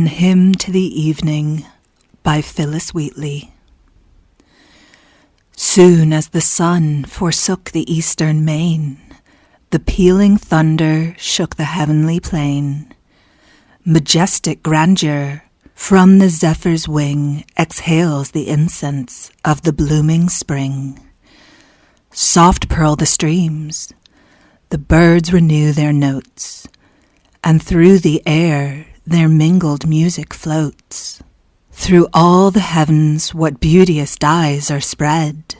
An Hymn to the Evening by Phyllis Wheatley. Soon as the sun forsook the eastern main, the pealing thunder shook the heavenly plain. Majestic grandeur from the zephyr's wing exhales the incense of the blooming spring. Soft purl the streams, the birds renew their notes, and through the air their mingled music floats. Through all the heavens what beauteous dyes are spread,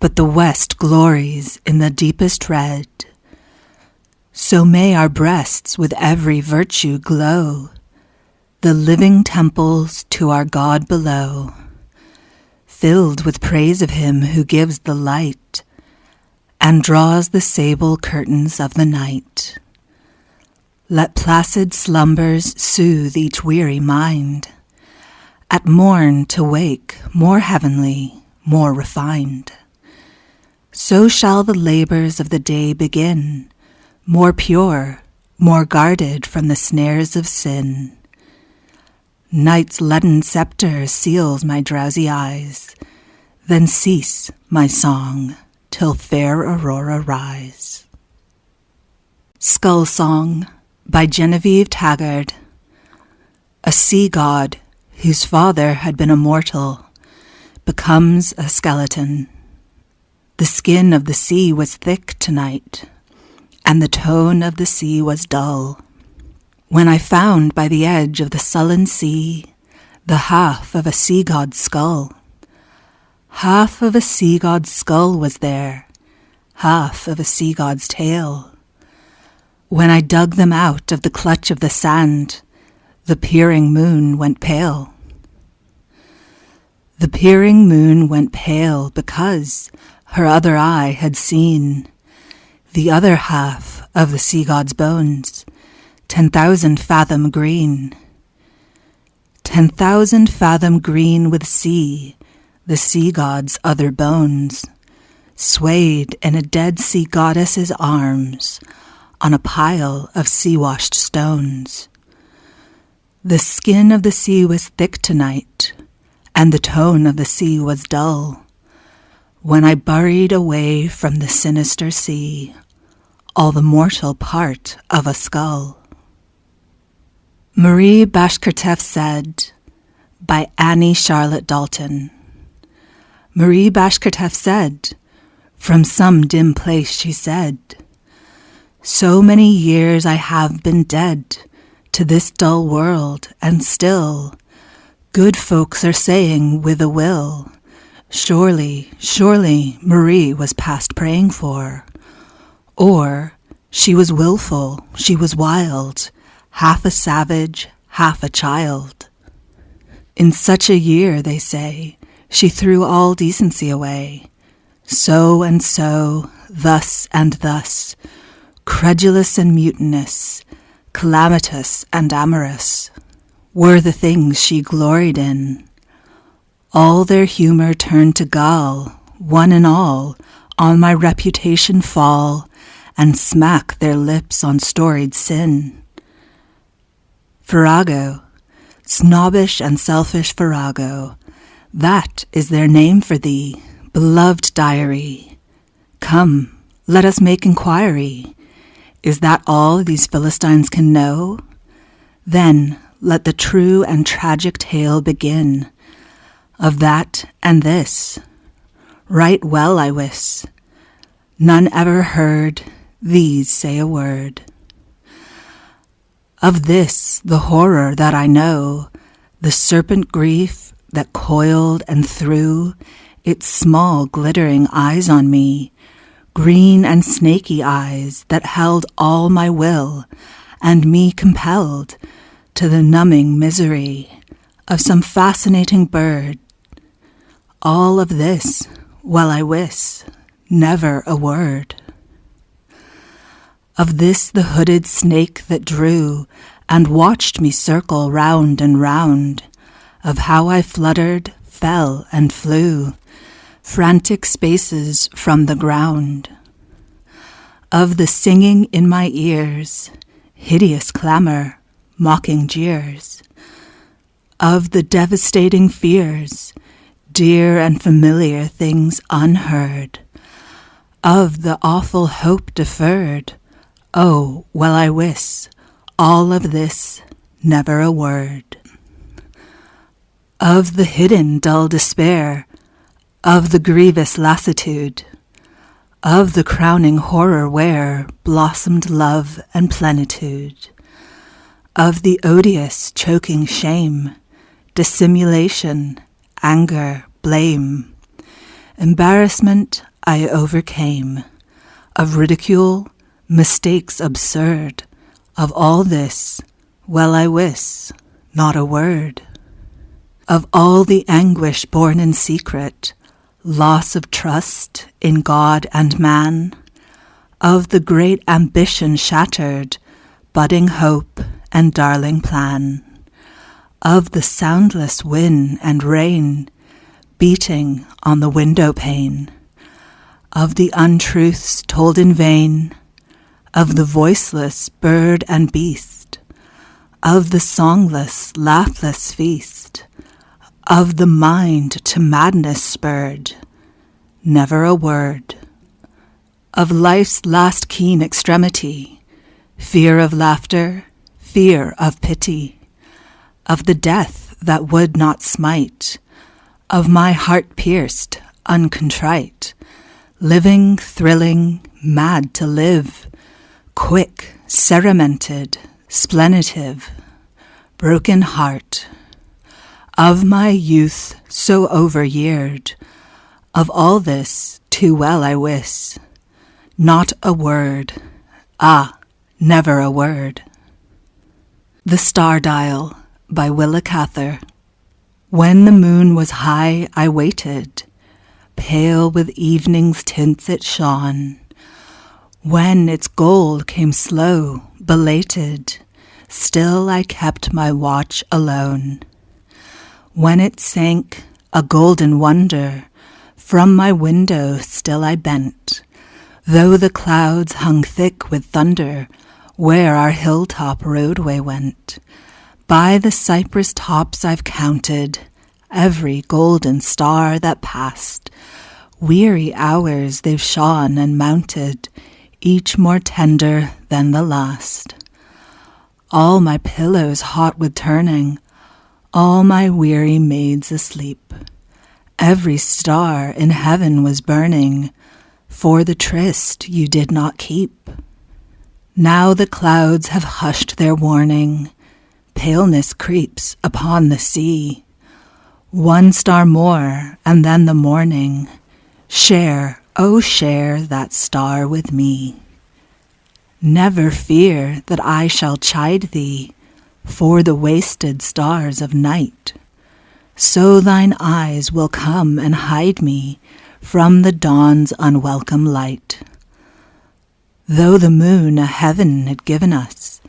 but the west glories in the deepest red. So may our breasts with every virtue glow, the living temples to our God below, filled with praise of him who gives the light and draws the sable curtains of the night. Let placid slumbers soothe each weary mind, at morn to wake more heavenly, more refined. So shall the labors of the day begin, more pure, more guarded from the snares of sin. Night's leaden scepter seals my drowsy eyes, then cease my song till fair aurora rise. Skull Song by Genevieve Taggard. A sea god whose father had been a mortal becomes a skeleton. The skin of the sea was thick tonight, and the tone of the sea was dull. When I found by the edge of the sullen sea the half of a sea god's skull. Half of a sea god's skull was there, half of a sea god's tail. When I dug them out of the clutch of the sand, the peering moon went pale. The peering moon went pale because her other eye had seen the other half of the sea god's bones, 10,000 fathom green. 10,000 fathom green with sea, the sea god's other bones, swayed in a dead sea goddess's arms on a pile of sea-washed stones. The skin of the sea was thick tonight, and the tone of the sea was dull, when I buried away from the sinister sea all the mortal part of a skull. Marie Bashkirtseff said, by Annie Charlotte Dalton. Marie Bashkirtseff said, from some dim place she said, so many years I have been dead to this dull world, and still good folks are saying with a will, surely, surely Marie was past praying for. Or she was willful, she was wild, half a savage, half a child. In such a year, they say, she threw all decency away. So and so, thus and thus, credulous and mutinous, calamitous and amorous, were the things she gloried in. All their humour turned to gall, one and all, on my reputation fall, and smack their lips on storied sin. Farrago, snobbish and selfish Farrago, that is their name for thee, beloved diary. Come, let us make inquiry. Is that all these Philistines can know? Then let the true and tragic tale begin, of that and this. Right well I wis, none ever heard these say a word. Of this the horror that I know, the serpent grief that coiled and threw its small glittering eyes on me, green and snaky eyes that held all my will, and me compelled to the numbing misery of some fascinating bird. All of this, well I wis, never a word. Of this the hooded snake that drew and watched me circle round and round, of how I fluttered, fell and flew, frantic spaces from the ground. Of the singing in my ears, hideous clamour, mocking jeers, of the devastating fears, dear and familiar things unheard, of the awful hope deferred. Oh, well I wis, all of this, never a word. Of the hidden dull despair, of the grievous lassitude, of the crowning horror where blossomed love and plenitude, of the odious choking shame, dissimulation, anger, blame, embarrassment I overcame, of ridicule, mistakes absurd, of all this, well I wis, not a word. Of all the anguish born in secret, loss of trust in God and man, of the great ambition shattered, budding hope and darling plan, of the soundless wind and rain beating on the window pane, of the untruths told in vain, of the voiceless bird and beast, of the songless, laughless feast, of the mind to madness spurred, never a word. Of life's last keen extremity, fear of laughter, fear of pity, of the death that would not smite, of my heart pierced, uncontrite, living, thrilling, mad to live, quick, ceramented, splenitive, broken heart, of my youth so overyeared, of all this too well I wis, not a word, never a word. The Star Dial by Willa, Cather. When the moon was high I waited, pale with evening's tints it shone. When its gold came slow, belated, still I kept my watch alone. When it sank, a golden wonder, from my window still I bent, though the clouds hung thick with thunder, where our hilltop roadway went. By the cypress tops I've counted every golden star that passed. Weary hours they've shone and mounted, each more tender than the last. All my pillows hot with turning, all my weary maids asleep. Every star in heaven was burning, for the tryst you did not keep. Now the clouds have hushed their warning, paleness creeps upon the sea. One star more, and then the morning. Share, oh share that star with me. Never fear that I shall chide thee for the wasted stars of night. So thine eyes will come and hide me from the dawn's unwelcome light. Though the moon a heaven had given us,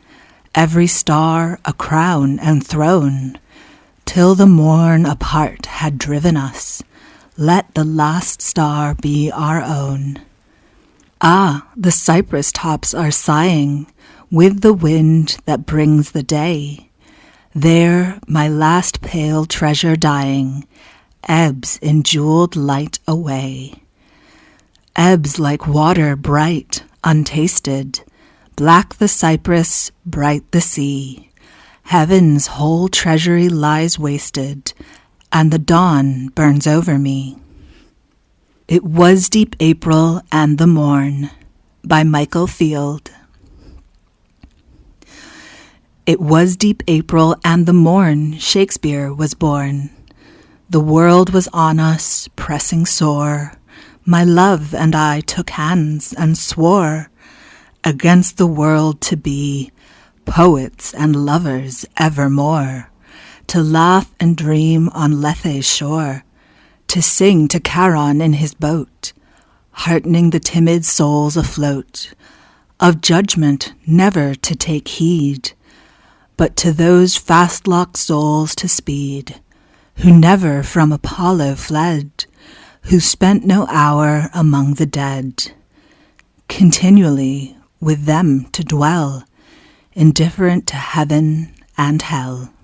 every star a crown and throne, till the morn apart had driven us, let the last star be our own. The cypress tops are sighing with the wind that brings the day. There my last pale treasure dying ebbs in jeweled light away. Ebbs like water bright, untasted, black the cypress, bright the sea. Heaven's whole treasury lies wasted, and the dawn burns over me. It was deep April and the morn, by Michael Field. It was deep April and the morn Shakespeare was born. The world was on us, pressing sore. My love and I took hands and swore against the world to be poets and lovers evermore, to laugh and dream on Lethe's shore, to sing to Charon in his boat, heartening the timid souls afloat, of judgment never to take heed, but to those fast-locked souls to speed, who never from Apollo fled, who spent no hour among the dead, continually with them to dwell, indifferent to heaven and hell.